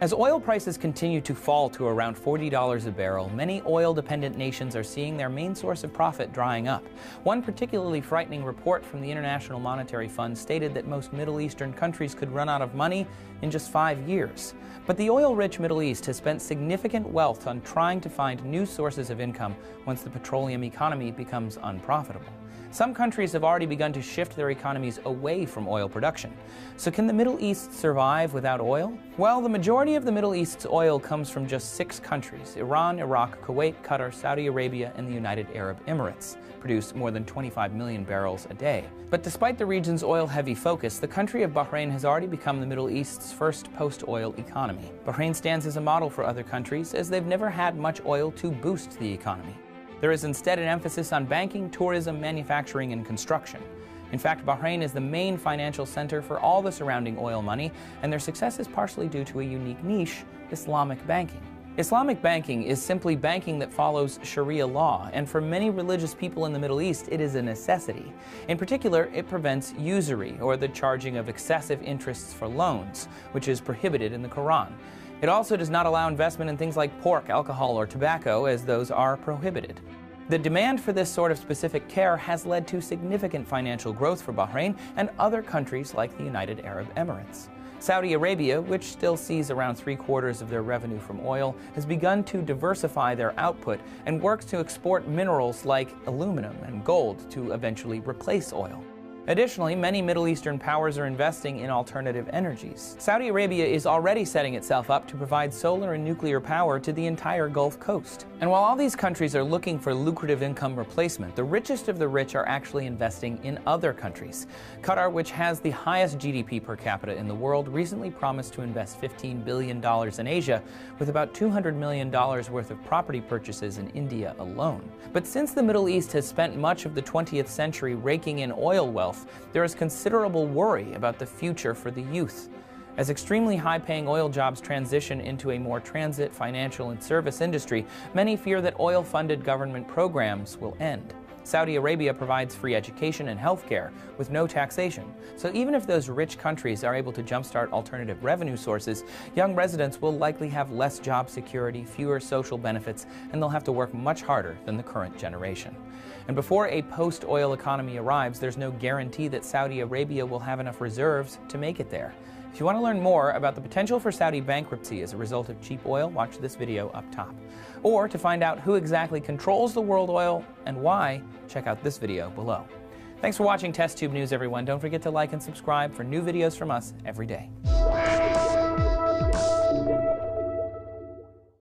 As oil prices continue to fall to around $40 a barrel, many oil-dependent nations are seeing their main source of profit drying up. One particularly frightening report from the International Monetary Fund stated that most Middle Eastern countries could run out of money in just 5 years. But the oil-rich Middle East has spent significant wealth on trying to find new sources of income once the petroleum economy becomes unprofitable. Some countries have already begun to shift their economies away from oil production. So can the Middle East survive without oil? Well, the majority of the Middle East's oil comes from just 6 countries: Iran, Iraq, Kuwait, Qatar, Saudi Arabia, and the United Arab Emirates, produce more than 25 million barrels a day. But despite the region's oil-heavy focus, the country of Bahrain has already become the Middle East's first post-oil economy. Bahrain stands as a model for other countries, as they've never had much oil to boost the economy. There is instead an emphasis on banking, tourism, manufacturing, and construction. In fact, Bahrain is the main financial center for all the surrounding oil money, and their success is partially due to a unique niche: Islamic banking. Islamic banking is simply banking that follows Sharia law, and for many religious people in the Middle East, it is a necessity. In particular, it prevents usury, or the charging of excessive interests for loans, which is prohibited in the Quran. It also does not allow investment in things like pork, alcohol, or tobacco, as those are prohibited. The demand for this sort of specific care has led to significant financial growth for Bahrain and other countries like the United Arab Emirates. Saudi Arabia, which still sees around 3/4 of their revenue from oil, has begun to diversify their output and works to export minerals like aluminum and gold to eventually replace oil. Additionally, many Middle Eastern powers are investing in alternative energies. Saudi Arabia is already setting itself up to provide solar and nuclear power to the entire Gulf Coast. And while all these countries are looking for lucrative income replacement, the richest of the rich are actually investing in other countries. Qatar, which has the highest GDP per capita in the world, recently promised to invest $15 billion in Asia, with about $200 million worth of property purchases in India alone. But since the Middle East has spent much of the 20th century raking in oil wealth, there is considerable worry about the future for the youth. As extremely high-paying oil jobs transition into a more transit, financial, and service industry, many fear that oil-funded government programs will end. Saudi Arabia provides free education and healthcare with no taxation. So even if those rich countries are able to jumpstart alternative revenue sources, young residents will likely have less job security, fewer social benefits, and they'll have to work much harder than the current generation. And before a post-oil economy arrives, there's no guarantee that Saudi Arabia will have enough reserves to make it there. If you want to learn more about the potential for Saudi bankruptcy as a result of cheap oil, watch this video up top. Or to find out who exactly controls the world oil and why, check out this video below. Thanks for watching TestTube News, everyone. Don't forget to like and subscribe for new videos from us every day.